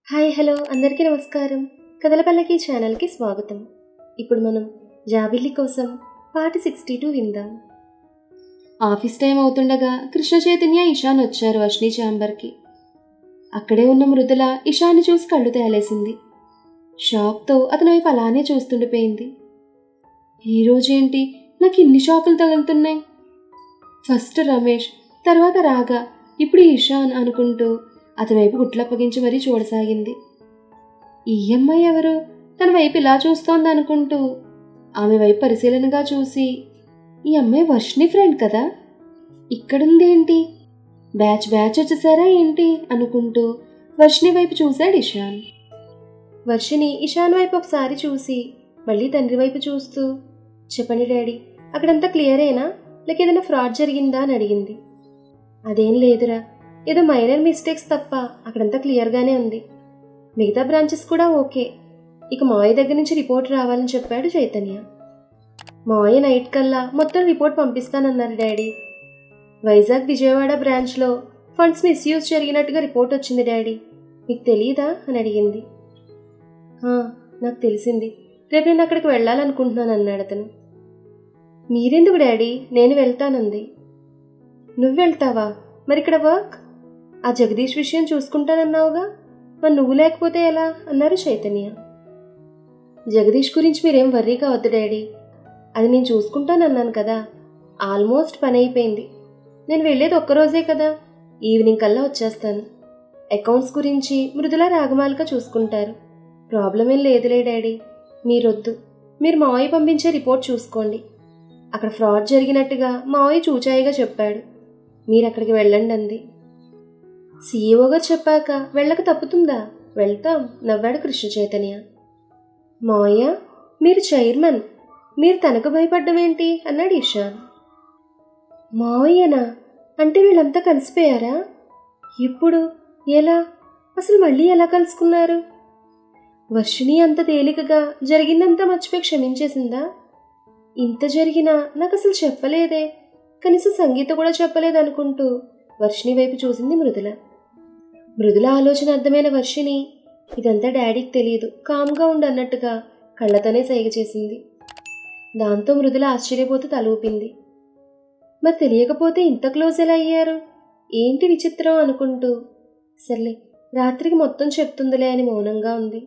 Hi hello అందరికీ నమస్కారం. కథల పల్లకి ఛానల్కి స్వాగతం. ఇప్పుడు మనం జాబిల్లి కోసం పార్ట్ 62 విందాం. ఆఫీస్ టైం అవుతుండగా కృష్ణ చైతన్య ఇషాన్ వచ్చారు అశ్ని ఛాంబర్కి. అక్కడే ఉన్న మృదుల ఇషాన్ని చూసి కళ్ళు తేలేసింది. షాక్తో అతని వైపు అలానే చూస్తుండిపోయింది. ఈరోజేంటి నాకు ఇన్ని షాకులు తగులుతున్నాయి? ఫస్ట్ రమేష్, తర్వాత రాగా, ఇప్పుడు ఇషాన్ అనుకుంటూ అతని వైపు గుట్లప్పగించి మరీ చూడసాగింది. ఈ అమ్మాయి ఎవరు తన వైపు ఇలా చూస్తోంది అనుకుంటూ ఆమె వైపు పరిశీలనగా చూసి, ఈ అమ్మాయి వర్షిని ఫ్రెండ్ కదా, ఇక్కడుందేంటి, బ్యాచ్ వచ్చేసారా ఏంటి అనుకుంటూ వర్షిని వైపు చూశాడు ఇషాన్. వర్షిని ఇషాన్ వైపు ఒకసారి చూసి మళ్ళీ తండ్రి వైపు చూస్తూ, చెప్పండి డాడీ, అక్కడంతా క్లియరేనా, లేక ఏదైనా ఫ్రాడ్ జరిగిందా అని అడిగింది. అదేం లేదురా, ఏదో మైనర్ మిస్టేక్స్ తప్ప అక్కడంతా క్లియర్గానే ఉంది. మిగతా బ్రాంచెస్ కూడా ఓకే. ఇక మావయ్య దగ్గర నుంచి రిపోర్ట్ రావాలని చెప్పాడు చైతన్య. మావయ్య నైట్ కల్లా మొత్తం రిపోర్ట్ పంపిస్తానన్నారు డాడీ. వైజాగ్ విజయవాడ బ్రాంచ్లో ఫండ్స్ మిస్యూజ్ జరిగినట్టుగా రిపోర్ట్ వచ్చింది డాడీ, మీకు తెలీదా అని అడిగింది. నాకు తెలిసింది, రేపు నేను అక్కడికి వెళ్ళాలనుకుంటున్నాను అన్నాడు అతను. మీరెందుకు డాడీ, నేను వెళ్తానంది. నువ్వు వెళ్తావా? మరి ఇక్కడ వర్క్? ఆ జగదీష్ విషయం చూసుకుంటానన్నావుగా, మరి నువ్వు లేకపోతే ఎలా అన్నారు చైతన్య. జగదీష్ గురించి మీరేం వర్రీ కావద్దు డాడీ, అది నేను చూసుకుంటానన్నాను కదా. ఆల్మోస్ట్ పని అయిపోయింది. నేను వెళ్ళేది ఒక్కరోజే కదా, ఈవినింగ్ కల్లా వచ్చేస్తాను. అకౌంట్స్ గురించి మృదుల రాగమాలిక చూసుకుంటారు. ప్రాబ్లం ఏం లేదులే డాడీ, మీరొద్దు. మీరు మావయ్య పంపించే రిపోర్ట్ చూసుకోండి. అక్కడ ఫ్రాడ్ జరిగినట్టుగా మావయ్య చూచాయిగా చెప్పాడు. మీరు అక్కడికి వెళ్ళండి అంది. సీఈఓ గారు చెప్పాక వెళ్ళక తప్పుతుందా? వెళ్తాం నవ్వాడు కృష్ణ చైతన్య. మావయ్య, మీరు చైర్మన్, మీరు తనకు భయపడ్డమేంటి అన్నాడు ఇషాన్. మావయ్యనా? అంటే వీళ్ళంతా కలిసిపోయారా? ఇప్పుడు ఎలా? అసలు మళ్ళీ ఎలా కలుసుకున్నారు? వర్షిణి అంత తేలికగా జరిగిందంతా మర్చిపోయి క్షమించేసిందా? ఇంత జరిగినా నాకు అసలు చెప్పలేదే, కనీసం సంగీత కూడా చెప్పలేదనుకుంటూ వర్షిణి వైపు చూసింది మృదుల. మృదుల ఆలోచన అర్థమైన వర్షిణి, ఇదంతా డాడీకి తెలియదు, కామ్గా ఉండు అన్నట్టుగా కళ్ళతోనే సైగ చేసింది. దాంతో మృదుల ఆశ్చర్యపోతూ తల ఊపింది. మరి తెలియకపోతే ఇంత క్లోజ్ ఎలా అయ్యారు, ఏంటి విచిత్రం అనుకుంటూ, సర్లే రాత్రికి మొత్తం చెప్తుందిలే అని మౌనంగా ఉంది.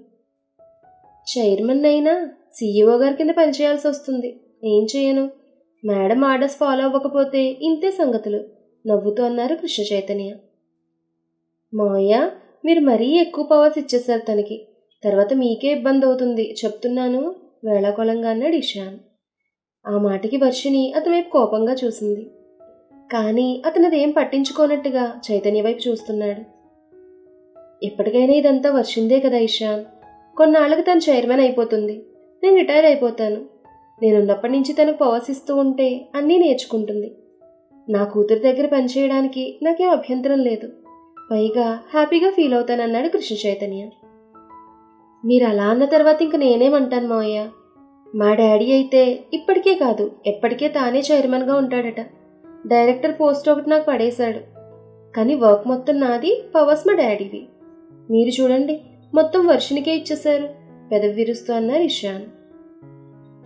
చైర్మన్ అయినా సీఈఓ గారి కింద పనిచేయాల్సి వస్తుంది, ఏం చేయను. మేడం ఆర్డర్స్ ఫాలో అవ్వకపోతే ఇంతే సంగతులు, నవ్వుతూ అన్నారు కృష్ణ చైతన్య. మావయ్య, మీరు మరీ ఎక్కువ పవర్స్ ఇచ్చేశారు తనకి, తర్వాత మీకే ఇబ్బంది అవుతుంది చెప్తున్నాను వేళాకోళంగా అన్నాడు ఇషాన్. ఆ మాటకి వర్షిణి అతని వైపు కోపంగా చూసింది. కానీ అతనదేం పట్టించుకోనట్టుగా చైతన్య వైపు చూస్తున్నాడు. ఎప్పటికైనా ఇదంతా వర్షిందే కదా ఇషాన్, కొన్నాళ్ళకి తను చైర్మన్ అయిపోతుంది, నేను రిటైర్ అయిపోతాను. నేనున్నప్పటి నుంచి తనకు పవర్స్ ఇస్తూ ఉంటే అన్నీ నేర్చుకుంటుంది. నా కూతురి దగ్గర పనిచేయడానికి నాకేం అభ్యంతరం లేదు, పైగా హ్యాపీగా ఫీల్ అవుతానన్నాడు కృష్ణ చైతన్య. మీరు అలా అన్న తర్వాత ఇంక నేనేమంటాను మావయ్య. మా డాడీ అయితే ఇప్పటికే కాదు ఎప్పటికే తానే చైర్మన్గా ఉంటాడట. డైరెక్టర్ పోస్ట్ ఒకటి నాకు పడేశాడు, కానీ వర్క్ మొత్తం నాది, పవర్స్ మా డాడీవి. మీరు చూడండి, మొత్తం వర్షినికే ఇచ్చేశారు, పెదవి విరుస్తూ అన్నారు ఇషాన్.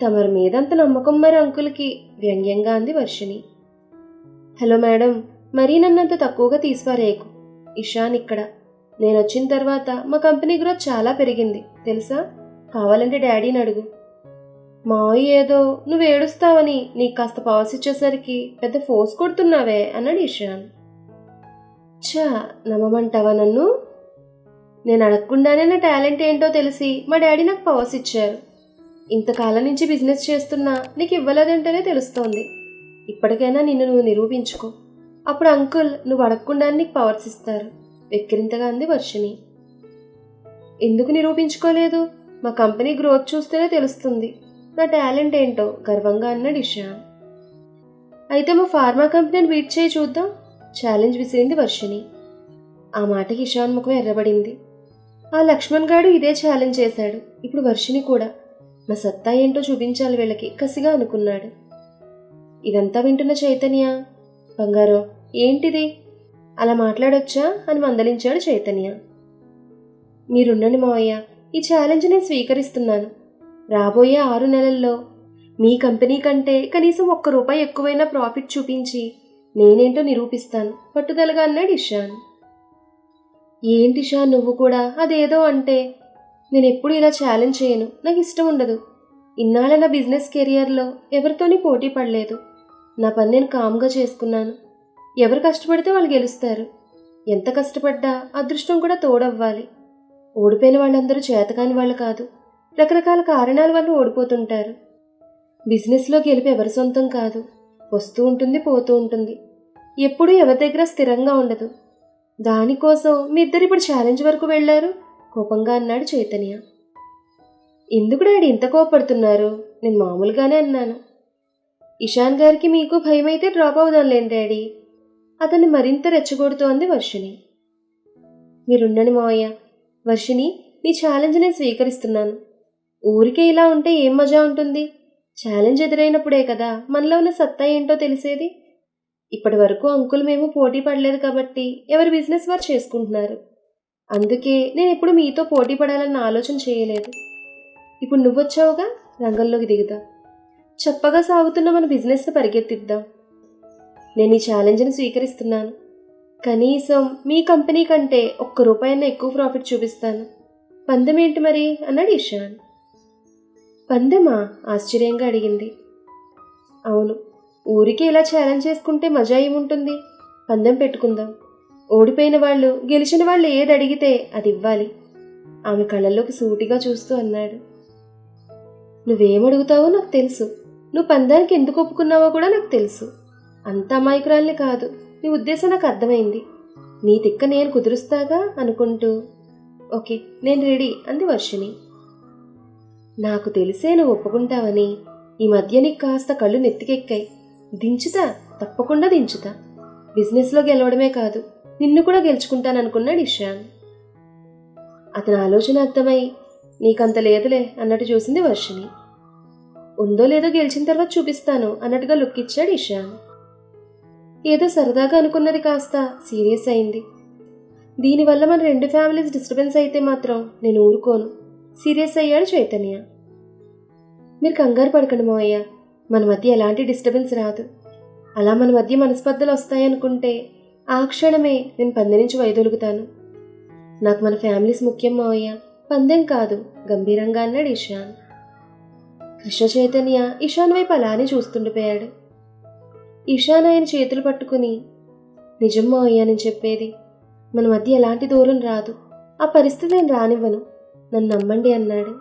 తమరి మీద అంత నమ్మకం మరి అంకుల్కి, వ్యంగ్యంగా అంది వర్షిని. హలో మేడం, మరీ నన్నంత తక్కువగా తీసిపారేయకు. ఇషాన్ ఇక్కడ. నేను వచ్చిన తర్వాత మా కంపెనీ గ్రోత్ చాలా పెరిగింది తెలుసా, కావాలంటే డాడీని అడుగు. మావయ్య ఏదో నువ్వు ఏడుస్తావని నీకు కాస్త పవర్స్ ఇచ్చేసరికి పెద్ద ఫోర్స్ కొడుతున్నావే అన్నాడు ఇషాన్. ఛా, నమ్మమంటావా నన్ను? నేను అడగకుండానే నా టాలెంట్ ఏంటో తెలిసి మా డాడీ నాకు పవర్స్ ఇచ్చారు. ఇంతకాలం నుంచి బిజినెస్ చేస్తున్నా నీకు ఇవ్వలేదంటేనే తెలుస్తోంది. ఇప్పటికైనా నిన్ను నువ్వు నిరూపించుకో, అప్పుడు అంకుల్ నువ్వు అడగకుండానే నీకు పవర్స్ ఇస్తారు, వెక్కిరింతగా అంది వర్షిని. ఎందుకు నిరూపించుకోలేదు? మా కంపెనీ గ్రోత్ చూస్తేనే తెలుస్తుంది నా టాలెంట్ ఏంటో, గర్వంగా అన్నాడు ఇషాన్. అయితే మా ఫార్మా కంపెనీని బీట్ చేయి చూద్దాం, ఛాలెంజ్ విసిరింది వర్షిని. ఆ మాటకి ఇషాన్ ముఖం ఎర్రబడింది. ఆ లక్ష్మణ్ గాడు ఇదే ఛాలెంజ్ చేశాడు, ఇప్పుడు వర్షిని కూడా. నా సత్తా ఏంటో చూపించాలి వీళ్ళకి, కసిగా అనుకున్నాడు. ఇదంతా వింటున్న చైతన్య, బంగారం ఏంటిది, అలా మాట్లాడొచ్చా అని మందలించాడు చైతన్య. మీరుండండి మావయ్య, ఈ ఛాలెంజ్ నేను స్వీకరిస్తున్నాను. రాబోయే 6 నెలల్లో మీ కంపెనీ కంటే కనీసం ₹1 ఎక్కువైనా ప్రాఫిట్ చూపించి నేనేంటో నిరూపిస్తాను పట్టుదలగా అన్నాడు ఇషాన్. ఏంటి ఇషాన్ నువ్వు కూడా అదేదో అంటే? నేనెప్పుడు ఇలా ఛాలెంజ్ చేయను, నాకు ఇష్టం ఉండదు. ఇన్నాళ్ళ నా బిజినెస్ కెరియర్లో ఎవరితోని పోటీ పడలేదు. నా పని నేను కామ్గా చేసుకున్నాను. ఎవరు కష్టపడితే వాళ్ళు గెలుస్తారు. ఎంత కష్టపడ్డా అదృష్టం కూడా తోడవ్వాలి. ఓడిపోయిన వాళ్ళందరూ చేతకాని వాళ్ళు కాదు, రకరకాల కారణాల వల్ల ఓడిపోతుంటారు. బిజినెస్లో గెలిపి ఎవరి సొంతం కాదు, వస్తూ ఉంటుంది పోతూ ఉంటుంది, ఎప్పుడూ ఎవరి దగ్గర స్థిరంగా ఉండదు. దానికోసం మీ ఇద్దరు ఇప్పుడు ఛాలెంజ్ వరకు వెళ్లారు కోపంగా అన్నాడు చైతన్య. ఎందుకు డాడీ ఇంత కోపడుతున్నారు? నేను మామూలుగానే అన్నాను. ఇషాన్ గారికి మీకు భయమైతే డ్రాప్ అవుదాంలేండి డాడీ, అతన్ని మరింత రెచ్చగొడుతోంది వర్షిణి. మీరుండండి మావయ్య. వర్షిణి, నీ ఛాలెంజ్ నేను స్వీకరిస్తున్నాను. ఊరికే ఇలా ఉంటే ఏం మజా ఉంటుంది? ఛాలెంజ్ ఎదురైనప్పుడే కదా మనలో ఉన్న సత్తా ఏంటో తెలిసేది. ఇప్పటి వరకు అంకుల్ మేము పోటీ పడలేదు కాబట్టి ఎవరి బిజినెస్ వారు చేసుకుంటున్నారు. అందుకే నేను ఎప్పుడు మీతో పోటీ పడాలన్న ఆలోచన చేయలేదు. ఇప్పుడు నువ్వొచ్చావుగా, రంగంలోకి దిగుదాం. చప్పగా సాగుతున్న మన బిజినెస్ని పరిగెత్తిద్దాం. నేను ఈ ఛాలెంజ్ని స్వీకరిస్తున్నాను. కనీసం మీ కంపెనీ కంటే ₹1 ఎక్కువ ప్రాఫిట్ చూపిస్తాను. పందెం ఏంటి మరి అన్నాడు ఇషాన్. పందెమా? ఆశ్చర్యంగా అడిగింది. అవును, ఊరికే ఇలా ఛాలెంజ్ చేసుకుంటే మజా ఏముంటుంది? పందెం పెట్టుకుందాం. ఓడిపోయిన వాళ్ళు గెలిచిన వాళ్ళు ఏది అడిగితే అది ఇవ్వాలి. ఆమె కళ్ళల్లోకి సూటిగా చూస్తూ అన్నాడు. నువ్వేమడుగుతావో నాకు తెలుసు. నువ్వు పందానికి ఎందుకు ఒప్పుకున్నావో కూడా నాకు తెలుసు. అంత అమాయకురాల్ని కాదు. నీ ఉద్దేశం నాకు అర్థమైంది. నీ తిక్క నేను కుదురుస్తాగా అనుకుంటూ ఓకే నేను రెడీ అంది వర్షిణి. నాకు తెలిసే నువ్వు ఒప్పుకుంటావని. ఈ మధ్య నీకు కాస్త కళ్ళు నెత్తికెక్కాయి. దించుతా, తప్పకుండా దించుతా. బిజినెస్లో గెలవడమే కాదు, నిన్ను కూడా గెలుచుకుంటాననుకున్నాడు ఇషాన్. అతని ఆలోచన అర్థమై నీకంత లేదులే అన్నట్టు చూసింది వర్షిణి. ఉందో లేదో గెలిచిన తర్వాత చూపిస్తాను అన్నట్టుగా లుక్ ఇచ్చాడు ఇషాన్. ఏదో సరదాగా అనుకున్నది కాస్త సీరియస్ అయింది. దీనివల్ల మన 2 ఫ్యామిలీస్ డిస్టర్బెన్స్ అయితే మాత్రం నేను ఊరుకోను. సీరియస్ అయ్యాడు చైతన్య. మీరు కంగారు పడకండి మావయ్య, మన మధ్య ఎలాంటి డిస్టర్బెన్స్ రాదు. అలా మన మధ్య మనస్పర్ధలు వస్తాయనుకుంటే ఆ క్షణమే నేను పందెం నుంచి వైదొలుగుతాను. నాకు మన ఫ్యామిలీస్ ముఖ్యం మావయ్య, పందెం కాదు గంభీరంగా అన్నాడు ఇషాన్. కృష్ణ చైతన్య ఇషాన్ వైపు అలానే చూస్తుండిపోయాడు. ఇషాన్ ఆయన చేతులు పట్టుకుని, నిజం మావయ్య నేను చెప్పేది, మన మధ్య ఎలాంటి దూరం రాదు. ఆ పరిస్థితి నేను రానివ్వను, నన్ను నమ్మండి అన్నాడు.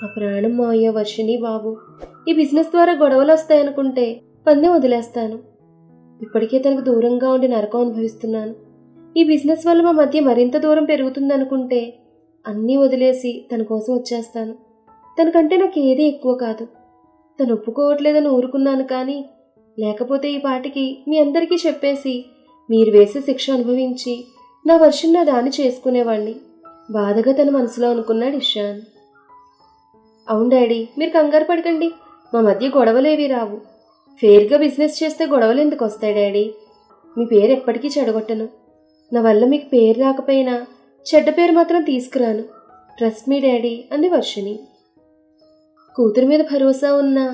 ఆ ప్రాణం మావయ్య వర్షిణి బాబు. ఈ బిజినెస్ ద్వారా గొడవలు వస్తాయనుకుంటే పందెం వదిలేస్తాను. ఇప్పటికే తనకు దూరంగా ఉండి నరకం అనుభవిస్తున్నాను. ఈ బిజినెస్ వల్ల మా మధ్య మరింత దూరం పెరుగుతుందనుకుంటే అన్నీ వదిలేసి తన కోసం వచ్చేస్తాను. తనకంటే నాకు ఏదీ ఎక్కువ కాదు. తను ఒప్పుకోవట్లేదని ఊరుకున్నాను, కానీ లేకపోతే ఈ పాటికి మీ అందరికీ చెప్పేసి మీరు వేసే శిక్ష అనుభవించి నా వర్షం నా దాన్ని చేసుకునేవాణ్ణి బాధగా తన మనసులో అనుకున్నాడు ఇషాన్. అవును డాడీ, మీరు కంగారు పడకండి. మా మధ్య గొడవలేవి రావు. ఫేర్గా బిజినెస్ చేస్తే గొడవలు ఎందుకు వస్తాయి డాడీ? మీ పేరు ఎప్పటికీ చెడగొట్టను. నా వల్ల మీకు పేరు రాకపోయినా చెడ్డ పేరు మాత్రం తీసుకురాను. ట్రస్ట్ మీ డాడీ అంది వర్షిణి. కూతురు మీద భరోసా ఉన్నా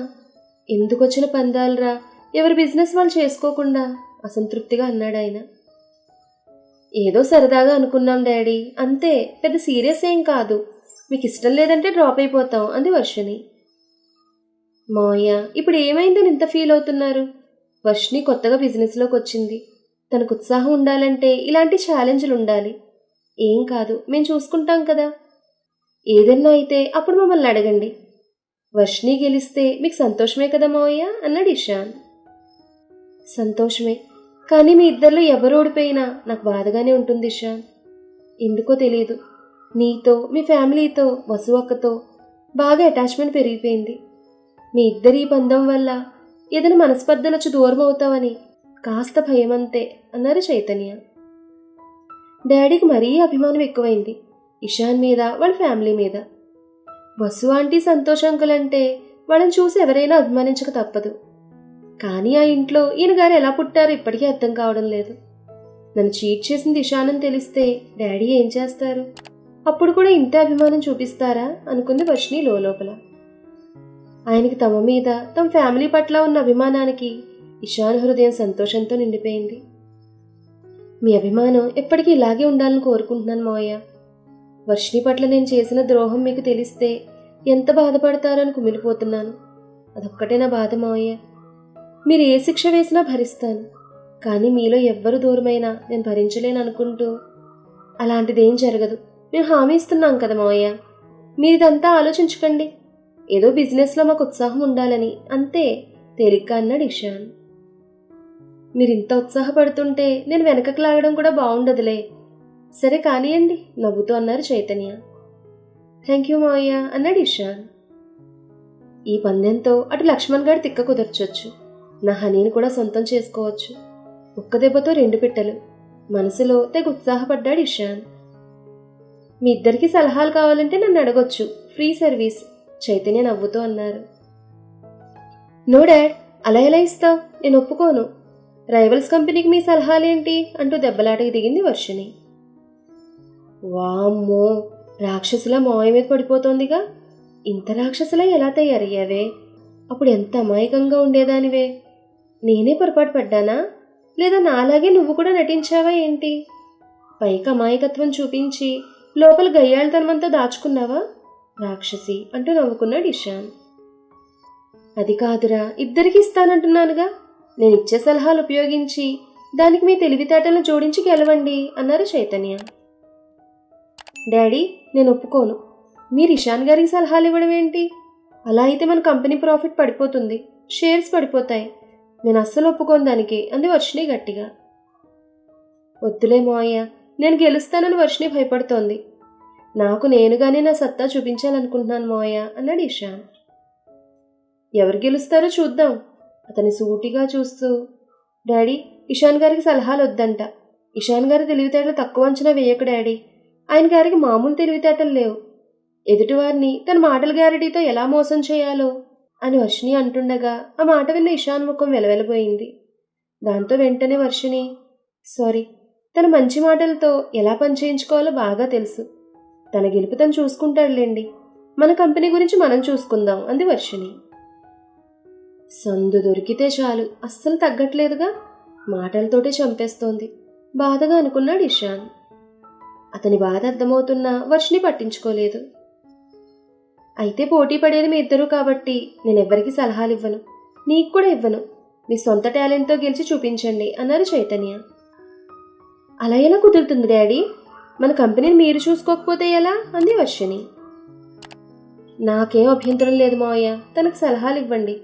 ఎందుకొచ్చిన పందాలరా, ఎవరి బిజినెస్ వాళ్ళు చేసుకోకుండా అసంతృప్తిగా అన్నాడు ఆయన. ఏదో సరదాగా అనుకున్నాం డాడీ, అంతే, పెద్ద సీరియస్ ఏం కాదు. మీకు ఇష్టం లేదంటే డ్రాప్ అయిపోతాం అంది వర్షిణి. మావయ్య ఇప్పుడు ఏమైందని ఇంత ఫీల్ అవుతున్నారు? వర్షిణి కొత్తగా బిజినెస్లోకి వచ్చింది. తనకు ఉత్సాహం ఉండాలంటే ఇలాంటి ఛాలెంజ్లు ఉండాలి. ఏం కాదు, మేము చూసుకుంటాం కదా. ఏదన్నా అయితే అప్పుడు మమ్మల్ని అడగండి. వర్షిణి గెలిస్తే మీకు సంతోషమే కదా మావయ్య అన్నాడు ఇషాన్. సంతోషమే, కానీ మీ ఇద్దరిలో ఎవరు ఓడిపోయినా నాకు బాధగానే ఉంటుంది ఇషాన్. ఎందుకో తెలియదు, నీతో మీ ఫ్యామిలీతో వసు అక్కతో బాగా అటాచ్మెంట్ పెరిగిపోయింది. మీ ఇద్దరి బంధం వల్ల ఏదైనా మనస్పర్ధలు వచ్చి దూరం అవుతావని కాస్త భయం అంతే అన్నారు చైతన్య. డాడీకి మరీ అభిమానం ఎక్కువైంది ఇషాన్ మీద, వాళ్ళ ఫ్యామిలీ మీద. వసు ఆంటీ సంతోష్ అంకుల్ అంటే వాళ్ళని చూసి ఎవరైనా అభిమానించక తప్పదు. కానీ ఆ ఇంట్లో ఈయన గారు ఎలా పుట్టారో ఇప్పటికీ అర్థం కావడం లేదు. నన్ను చీట్ చేసింది ఇషాన్ అని తెలిస్తే డాడీ ఏం చేస్తారు? అప్పుడు కూడా ఇంతే అభిమానం చూపిస్తారా అనుకుంది వర్షిణి లోపల. ఆయనకి తమ మీద, తమ ఫ్యామిలీ పట్ల ఉన్న అభిమానానికి ఇషాన్ హృదయం సంతోషంతో నిండిపోయింది. మీ అభిమానం ఎప్పటికీ ఇలాగే ఉండాలని కోరుకుంటున్నాను మావయ్య. వర్షిణి పట్ల నేను చేసిన ద్రోహం మీకు తెలిస్తే ఎంత బాధపడతారని కుమిలిపోతున్నాను. అదొక్కటే నా బాధ మావయ్య. మీరు ఏ శిక్ష వేసినా భరిస్తాను, కానీ మీలో ఎవ్వరు దూరమైనా నేను భరించలేను అనుకుంటూ. అలాంటిదేం జరగదు, మేము హామీ ఇస్తున్నాం కదా మావయ్య. మీరిదంతా ఆలోచించకండి. ఏదో బిజినెస్లో మాకు ఉత్సాహం ఉండాలని అంతే తేలిగ్గా అన్నాడు ఇషాన్. మీరింత ఉత్సాహపడుతుంటే నేను వెనకకు లాగడం కూడా బాగుండదులే. సరే కానియండి నవ్వుతూ అన్నారు చైతన్య. థ్యాంక్ యూ మావయ్య అన్నాడు ఇషాన్. ఈ పందెంతో అటు లక్ష్మణ్ గారి తిక్క కుదర్చొచ్చు, నా హనీని కూడా సొంతం చేసుకోవచ్చు. ఒక్క దెబ్బతో 2 పిట్టలు. మనసులో తెగ ఉత్సాహపడ్డాడు ఇషాన్. మీ ఇద్దరికి సలహాలు కావాలంటే నన్ను అడగొచ్చు, ఫ్రీ సర్వీస్ చైతన్య నవ్వుతూ అన్నారు. నో డాడ్, అలా ఎలా ఇస్తావు? నేను ఒప్పుకోను. రైవల్స్ కంపెనీకి మీ సలహాలేంటి అంటూ దెబ్బలాటకి దిగింది వర్షిణి. వామ్మో, రాక్షసులా మావయ్య మీద పడిపోతోందిగా. ఇంత రాక్షసులా ఎలా తయారయ్యావే? అప్పుడు ఎంత అమాయకంగా ఉండేదానివే. నేనే పొరపాటు పడ్డానా, లేదా నాలాగే నువ్వు కూడా నటించావా ఏంటి? పైకి అమాయకత్వం చూపించి లోపల గయ్యాళతనమంతా దాచుకున్నావా రాక్షసి అంటూ నవ్వుకున్నాడు ఇషాన్. అది కాదురా, ఇద్దరికి ఇస్తానంటున్నానుగా. నేను ఇచ్చే సలహాలు ఉపయోగించి దానికి మీ తెలివితేటలను జోడించి గెలవండి అన్నారు చైతన్య. డాడీ, నేను ఒప్పుకోను. మీరు ఇషాన్ గారికి సలహాలు ఇవ్వడం ఏంటి? అలా అయితే మన కంపెనీ ప్రాఫిట్ పడిపోతుంది, షేర్స్ పడిపోతాయి. నేను అస్సలు ఒప్పుకోను దానికి అంది వర్షిణి గట్టిగా. వద్దులే మావయ్య, నేను గెలుస్తానని వర్షిణి భయపడుతోంది. నాకు నేనుగానే నా సత్తా చూపించాలనుకుంటున్నాను మావయ్య అన్నాడు ఇషాన్. ఎవరు గెలుస్తారో చూద్దాం అతని సూటిగా చూస్తూ. డాడీ, ఇషాన్ గారికి సలహాలు వద్దంట. ఇషాన్ గారి తెలివితేటలు తక్కువ అంచనా వేయకు డాడీ. ఆయన గారికి మామూలు తెలివితేటలు లేవు. ఎదుటివారిని తన మాటల గ్యారెంటీతో ఎలా మోసం చేయాలో అని వర్షిణి అంటుండగా ఆ మాట విన్న ఇషాన్ ముఖం వెలవెలబోయింది. దాంతో వెంటనే వర్షిణి, సారీ, తన మంచి మాటలతో ఎలా పనిచేయించుకోవాలో బాగా తెలుసు. తన గెలుపు తను చూసుకుంటాడులేండి. మన కంపెనీ గురించి మనం చూసుకుందాం అంది వర్షిణి. సందు దొరికితే చాలు, అస్సలు తగ్గట్లేదుగా. మాటలతోటే చంపేస్తోంది బాధగా అనుకున్నాడు ఇషాన్. అతని బాధ అర్థమవుతున్నా వర్షిణి పట్టించుకోలేదు. అయితే పోటీ పడేది మీ ఇద్దరు కాబట్టి నేనెవ్వరికి సలహాలు ఇవ్వను, నీకు కూడా ఇవ్వను. మీ సొంత టాలెంట్తో గెలిచి చూపించండి అన్నారు చైతన్య. అలా ఎలా కుదురుతుంది డాడీ? మన కంపెనీని మీరు చూసుకోకపోతే ఎలా అంది వర్షిణి. నాకేం అభ్యంతరం లేదు మావయ్య, తనకు సలహాలు ఇవ్వండి.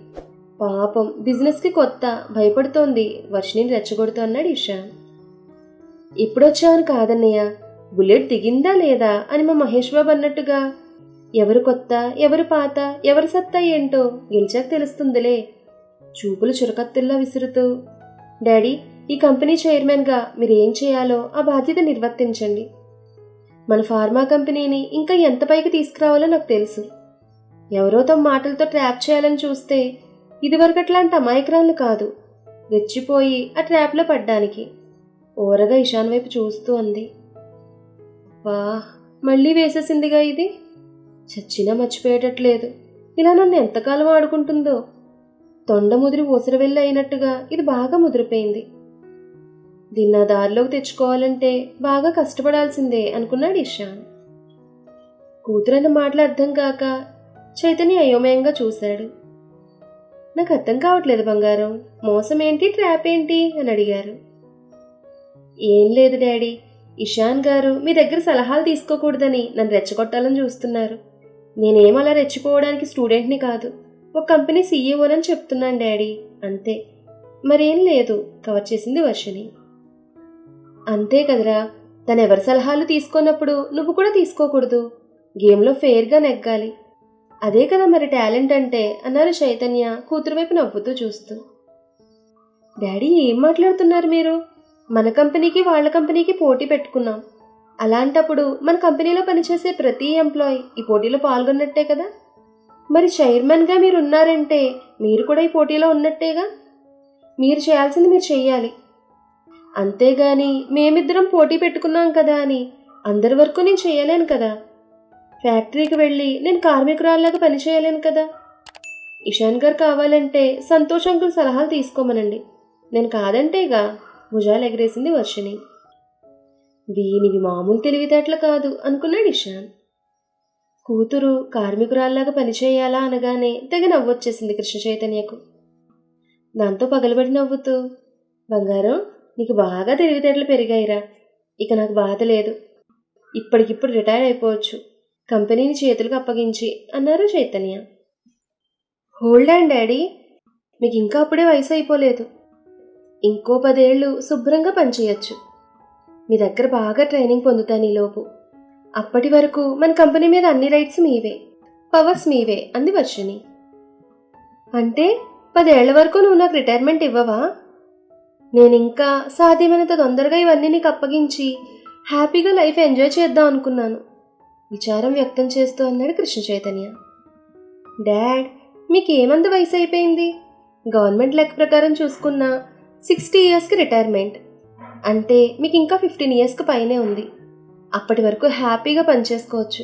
పాపం బిజినెస్కి కొత్త, భయపడుతోంది వర్షిణిని రెచ్చగొడుతూ అన్నాడు ఇషాన్. ఎప్పుడొచ్చావని కాదన్నయ్య, బుల్లెట్ దిగిందా లేదా అని మా మహేష్ బాబు అన్నట్టుగా ఎవరు కొత్త ఎవరు పాత ఎవరి సత్తా ఏంటో గెలిచాక తెలుస్తుందిలే. చూపులు చురకత్తుల్లా విసురుతూ, డాడీ, ఈ కంపెనీ చైర్మన్గా మీరు ఏం చేయాలో ఆ బాధ్యత నిర్వర్తించండి. మన ఫార్మా కంపెనీని ఇంకా ఎంత పైకి తీసుకురావాలో నాకు తెలుసు. ఎవరో తమ మాటలతో ట్రాప్ చేయాలని చూస్తే ఇదివరకట్లాంటి అమాయకురాలు కాదు, రెచ్చిపోయి ఆ ట్రాప్లో పడ్డానికి. ఓరగా ఇషాన్ వైపు చూస్తూ అంది. వా, మళ్ళీ వేసేసిందిగా ఇది. చచ్చినా మర్చిపోయేటట్లేదు. ఇలా నన్ను ఎంతకాలం ఆడుకుంటుందో. తొండ ముదిరి ఊసర వెళ్ళి అయినట్టుగా ఇది బాగా ముదిరిపోయింది. దీన్ని నా దారిలోకి తెచ్చుకోవాలంటే బాగా కష్టపడాల్సిందే అనుకున్నాడు ఇషాన్. కూతురన్న మాటలు అర్థం కాక చైతన్య అయోమయంగా చూశాడు. నాకు అర్థం కావట్లేదు బంగారం, మోసం ఏంటి ట్రాప్ ఏంటి అని అడిగారు. ఏం లేదు డాడీ, ఇషాన్ గారు మీ దగ్గర సలహాలు తీసుకోకూడదని నన్ను రెచ్చగొట్టాలని చూస్తున్నారు. నేనేం అలా రెచ్చిపోవడానికి స్టూడెంట్ని కాదు, ఒక కంపెనీ సీఈఓనని చెప్తున్నాను డాడీ, అంతే. మరేం లేదు కవర్ చేసింది వర్షిణి. అంతే కదరా, తను ఎవరి సలహాలు తీసుకున్నప్పుడు నువ్వు కూడా తీసుకోకూడదు. గేమ్లో ఫెయిర్గా నెగ్గాలి. అదే కదా మరి టాలెంట్ అంటే అన్నారు చైతన్య కూతురు వైపు నవ్వుతూ చూస్తూ. డాడీ, ఏం మాట్లాడుతున్నారు మీరు? మన కంపెనీకి వాళ్ళ కంపెనీకి పోటీ పెట్టుకున్నాం. అలాంటప్పుడు మన కంపెనీలో పనిచేసే ప్రతి ఎంప్లాయీ ఈ పోటీలో పాల్గొన్నట్టే కదా. మరి చైర్మన్గా మీరు ఉన్నారంటే మీరు కూడా ఈ పోటీలో ఉన్నట్టేగా. మీరు చేయాల్సింది మీరు చెయ్యాలి. అంతేగాని మేమిద్దరం పోటీ పెట్టుకున్నాం కదా అని అందరి వరకు నేను చేయలేను కదా. ఫ్యాక్టరీకి వెళ్ళి నేను కార్మికురాల్లాగా పని చేయలేను కదా. ఇషాన్ గారు కావాలంటే సంతోష్ అంకుల్ సలహాలు తీసుకోమనండి, నేను కాదంటేగా భుజాలు ఎగరేసింది వర్షిణి. దీనివి మామూలు తెలివితేటలు కాదు అనుకున్నాడు ఇషాన్. కూతురు కార్మికురాల్లాగా పనిచేయాలా అనగానే తెగ నవ్వొచ్చేసింది కృష్ణ చైతన్యకు. దాంతో పగలబడి నవ్వుతూ, బంగారం, నీకు బాగా తెలివితేటలు పెరిగాయిరా, ఇక నాకు బాధ లేదు, ఇప్పటికిప్పుడు రిటైర్ అయిపోవచ్చు, కంపెనీని చేతులకు అప్పగించి అన్నారు చైతన్య. హోల్డ్ అండ్ డాడీ, మీకు ఇంకా అప్పుడే వయసు అయిపోలేదు, ఇంకో 10 ఏళ్ళు శుభ్రంగా పనిచేయచ్చు. మీ దగ్గర బాగా ట్రైనింగ్ పొందుతాను ఈలోపు. అప్పటి వరకు మన కంపెనీ మీద అన్ని రైట్స్ మీవే, పవర్స్ మీవే అంది వర్షిణి. అంటే 10 ఏళ్ల వరకు నువ్వు నాకు రిటైర్మెంట్ ఇవ్వవా? నేనింకా సాధ్యమైనంత తొందరగా ఇవన్నీ నీకు అప్పగించి హ్యాపీగా లైఫ్ ఎంజాయ్ చేద్దాం అనుకున్నాను, విచారం వ్యక్తం చేస్తూ అన్నాడు కృష్ణ చైతన్య. డాడ్, మీకేమంత వయసు అయిపోయింది? గవర్నమెంట్ లెక్క ప్రకారం చూసుకున్నా 60 ఇయర్స్కి రిటైర్మెంట్, అంటే మీకు ఇంకా 15 ఇయర్స్కి పైనే ఉంది. అప్పటి వరకు హ్యాపీగా పనిచేసుకోవచ్చు.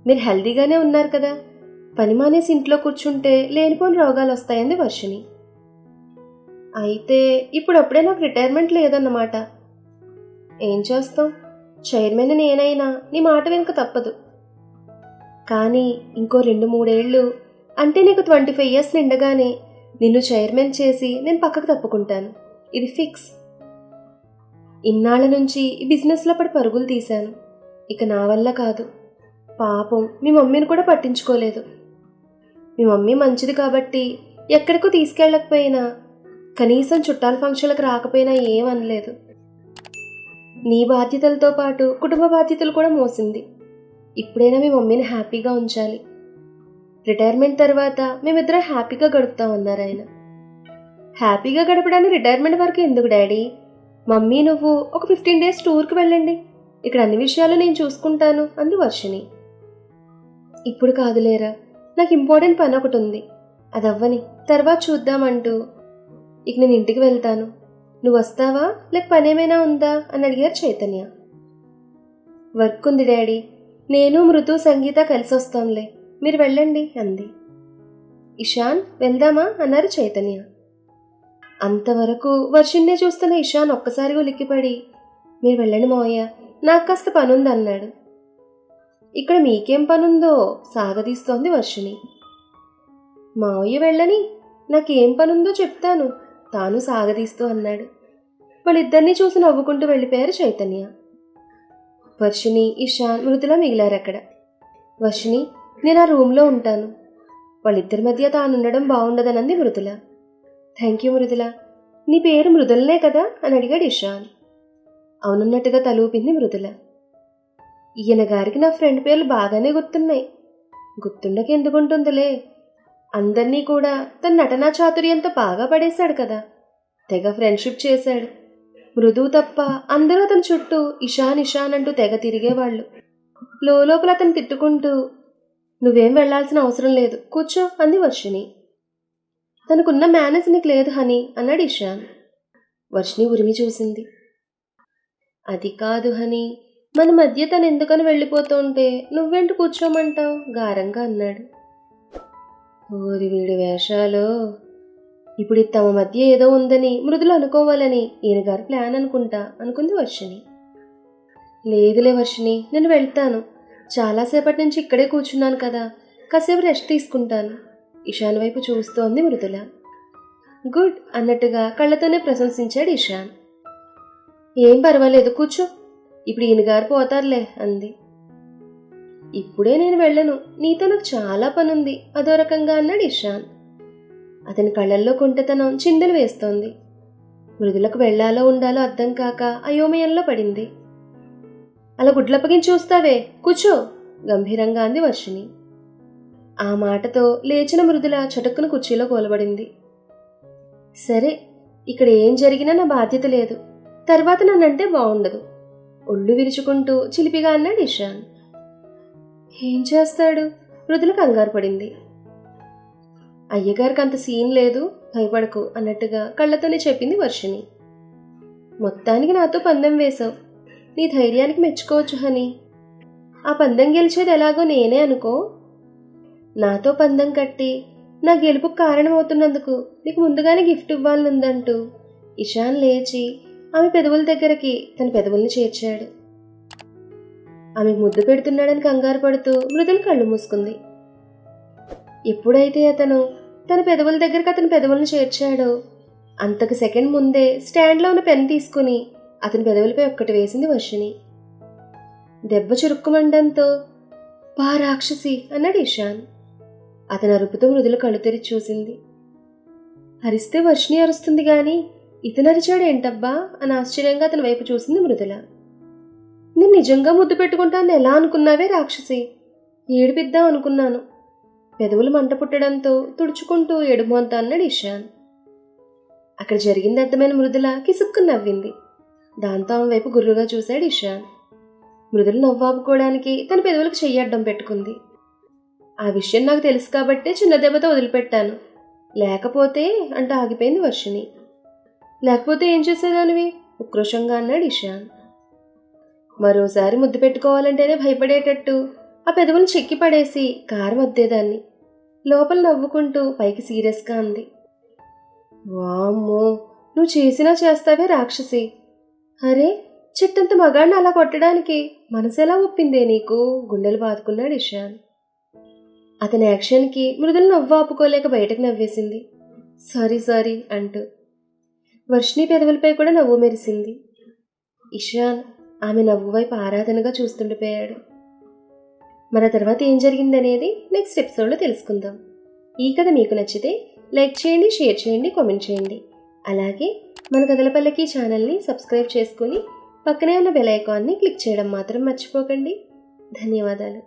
మీరు హెల్దీగానే ఉన్నారు కదా, పని మానేసి ఇంట్లో కూర్చుంటే లేనిపోని రోగాలు వస్తాయంది వర్షిణి. అయితే ఇప్పుడప్పుడే నాకు రిటైర్మెంట్ లేదన్నమాట. ఏం చేస్తాం, చైర్మన్ నేనైనా నీ మాట వెనుక తప్పదు. కానీ ఇంకో 2-3 ఏళ్ళు, అంటే నీకు 25 ఇయర్స్ నిండగానే నిన్ను చైర్మన్ చేసి నేను పక్కకు తప్పుకుంటాను, ఇది ఫిక్స్. ఇన్నాళ్ళ నుంచి ఈ బిజినెస్లో పడి పరుగులు తీశాను, ఇక నా వల్ల కాదు. పాపం మీ మమ్మీని కూడా పట్టించుకోలేదు. మీ మమ్మీ మంచిది కాబట్టి ఎక్కడికో తీసుకెళ్ళకపోయినా, కనీసం చుట్టాల ఫంక్షన్లకు రాకపోయినా ఏమనలేదు. నీ బాధ్యతలతో పాటు కుటుంబ బాధ్యతలు కూడా మోసింది. ఇప్పుడైనా మీ మమ్మీని హ్యాపీగా ఉంచాలి. రిటైర్మెంట్ తర్వాత మేమిద్దరం హ్యాపీగా గడుపుతామన్నారు ఆయన. హ్యాపీగా గడపడానికి రిటైర్మెంట్ వరకు ఎందుకు డాడీ? మమ్మీ నువ్వు ఒక 15 డేస్ టూర్కి వెళ్ళండి, ఇక్కడ అన్ని విషయాలు నేను చూసుకుంటాను అంది వర్షిణి. ఇప్పుడు కాదులేరా, నాకు ఇంపార్టెంట్ పని ఒకటి ఉంది, అది అవ్వని తర్వాత చూద్దామంటూ ఇక నేను ఇంటికి వెళ్తాను, నువ్వు వస్తావా లేక పనేమైనా ఉందా అని అడిగారు చైతన్య. వర్క్ ఉంది డాడీ, నేను మృదు సంగీత కలిసి వస్తాంలే, మీరు వెళ్ళండి అంది. ఇషాన్, వెళ్దామా అన్నారు చైతన్య. అంతవరకు వర్షిణ్ణే చూస్తున్న ఇషాన్ ఒక్కసారిగా ఉలిక్కిపడి, మీరు వెళ్ళండి మావయ్య, నాకు కాస్త పనుంది అన్నాడు. ఇక్కడ మీకేం పనుందో సాగదీస్తోంది వర్షిణి. మావయ్య వెళ్ళని, నాకేం పనుందో చెప్తాను తాను సాగదీస్తూ అన్నాడు. వాళ్ళిద్దరినీ చూసి నవ్వుకుంటూ వెళ్ళిపోయారు చైతన్య. వర్షిణి, ఇషాన్, మృదుల మిగిలారక్కడ. వర్షిణి, నేను ఆ రూమ్లో ఉంటాను, వాళ్ళిద్దరి మధ్య తానుండడం బాగుండదనంది మృదుల. థ్యాంక్ యూ మృదుల, నీ పేరు మృదులనే కదా అని అడిగాడు ఇషాన్. అవునున్నట్టుగా తలూపింది మృదుల. ఈయన గారికి నా ఫ్రెండ్ పేర్లు బాగానే గుర్తున్నాయి, గుర్తుండక ఎందుకుంటుందిలే, అందరినీ కూడా తన నటనా చాతుర్యంతో బాగా పడేశాడు కదా, తెగ ఫ్రెండ్షిప్ చేశాడు. మృదువు తప్ప అందరూ అతని చుట్టూ ఇషాన్ ఇషాన్ అంటూ తెగ తిరిగేవాళ్ళు. లోపల అతను తిట్టుకుంటూ, నువ్వేం వెళ్లాల్సిన అవసరం లేదు, కూర్చో అంది వర్షిణి. తనకున్న మేనేజ్ నీకు లేదు హనీ అన్నాడు ఇషాన్. వర్షిణి ఉరిమి చూసింది. అది కాదు హనీ, మన మధ్య తను ఎందుకని వెళ్ళిపోతుంటే నువ్వెంటు కూర్చోమంటావు గారంగా అన్నాడు. ఓరి వీడి వేషాలు, ఇప్పుడు తమ మధ్య ఏదో ఉందని మృదులు అనుకోవాలని ఈయన గారి ప్లాన్ అనుకుంటా అనుకుంది వర్షిణి. లేదులే వర్షిణి, నేను వెళ్తాను, చాలాసేపటి నుంచి ఇక్కడే కూర్చున్నాను కదా, కాసేపు రెస్ట్ తీసుకుంటాను ఇషాన్ వైపు చూస్తోంది మృదుల. గుడ్ అన్నట్టుగా కళ్ళతోనే ప్రశంసించాడు ఇషాన్. ఏం పర్వాలేదు కూర్చో, ఇప్పుడు ఈయన గారు పోతారులే అంది. ఇప్పుడే నేను వెళ్ళను, నీతో నాకు చాలా పనుంది అదో రకంగా అన్నాడు ఇషాన్. అతని కళ్ళల్లో కుంటతనం చిందులు వేస్తోంది. మృదులకు వెళ్లాలో ఉండాలో అర్థం కాక అయోమయంలో పడింది. అలా గుడ్లప్పగించి చూస్తావే, కూర్చో గంభీరంగా అంది వర్షిణి. ఆ మాటతో లేచిన మృదుల చటుక్కున కుర్చీలో కూలబడింది. సరే, ఇక్కడ ఏం జరిగినా నా బాధ్యత లేదు, తర్వాత నన్నంటే బాగుండదు ఒళ్ళు విరుచుకుంటూ చిలిపిగా అన్నాడు ఇషాన్. ఏం చేస్తాడు? మృదుల కంగారు పడింది. అయ్యగారికి అంత సీన్ లేదు, భయపడకు అన్నట్టుగా కళ్ళతోనే చెప్పింది వర్షిణి. మొత్తానికి నాతో పందెం వేశావు, నీ ధైర్యానికి మెచ్చుకోవచ్చు హనీ ఆ పందెం గెలిచేది ఎలాగో నేనే అనుకో. నాతో పందెం కట్టి నా గెలుపుకు కారణమవుతున్నందుకు నీకు ముందుగానే గిఫ్ట్ ఇవ్వాలనుందంటూ ఇషాన్ లేచి ఆమె పెదవుల దగ్గరికి తన పెదవుల్ని చేర్చాడు. ఆమెకు ముద్దు పెడుతున్నాడని కంగారు పడుతూ మృదుల కళ్ళు మూసుకుంది. ఎప్పుడైతే అతను తన పెదవుల దగ్గరికి అతని పెదవులను చేర్చాడో అంతకు సెకండ్ ముందే స్టాండ్లో ఉన్న పెన్ తీసుకుని అతని పెదవులపై ఒక్కటి వేసింది వర్షిణి. దెబ్బ చురుక్కుమండంతో పా రాక్షసి అన్నాడు ఇషాన్. అతను అరుపుతో మృదుల కళ్ళు తెరిచి చూసింది. అరిస్తే వర్షిణి అరుస్తుంది గాని ఇతను అరిచాడు ఏంటబ్బా అని ఆశ్చర్యంగా అతని వైపు చూసింది మృదుల. నేను నిజంగా ముద్దు పెట్టుకుంటాను ఎలా అనుకున్నావే రాక్షసి? ఏడిపిద్దాం అనుకున్నాను. పెదవులు మంట పుట్టడంతో తుడుచుకుంటూ ఎడుమోంత అన్నాడు ఇషాన్. అక్కడ జరిగింది అర్థమైన మృదుల కిసుక్కు నవ్వింది. దాంతో ఆమె వైపు గుర్రుగా చూశాడు ఇషాన్. మృదుల నవ్వాపుకోవడానికి తన పెదవులకు చెయ్యడ్డం పెట్టుకుంది. ఆ విషయం నాకు తెలుసు కాబట్టే చిన్న దెబ్బతో వదిలిపెట్టాను, లేకపోతే అంటూ ఆగిపోయింది వర్షిణి. లేకపోతే ఏం చేసేదానివి ఉక్రోషంగా అన్నాడు ఇషాన్. మరోసారి ముద్దు పెట్టుకోవాలంటేనే భయపడేటట్టు ఆ పెదవులను చెక్కి పడేసి కారం అద్దేదాన్ని. లోపల నవ్వుకుంటూ పైకి సీరియస్గా అంది. వామ్మో, నువ్వు చేసినా చేస్తావే రాక్షసి. అరే, చెట్టంత మగాడిని అలా కొట్టడానికి మనసెలా ఒప్పిందే నీకు? గుండెలు బాదుకున్నాడు ఇషాన్. అతని యాక్షన్కి మృదుల నవ్వు ఆపుకోలేక బయటకు నవ్వేసింది. సారీ అంటూ. వర్షిణి పెదవులపై కూడా నవ్వు మెరిసింది. ఇషాన్ ఆమె నవ్వు వైపు ఆరాధనగా చూస్తుండిపోయాడు. మన తర్వాత ఏం జరిగిందనేది నెక్స్ట్ ఎపిసోడ్లో తెలుసుకుందాం. ఈ కథ మీకు నచ్చితే లైక్ చేయండి, షేర్ చేయండి, కామెంట్ చేయండి. అలాగే మన కథల పల్లకి ఛానల్ని సబ్స్క్రైబ్ చేసుకొని పక్కనే ఉన్న బెల్ ఐకాన్ని క్లిక్ చేయడం మాత్రం మర్చిపోకండి. ధన్యవాదాలు.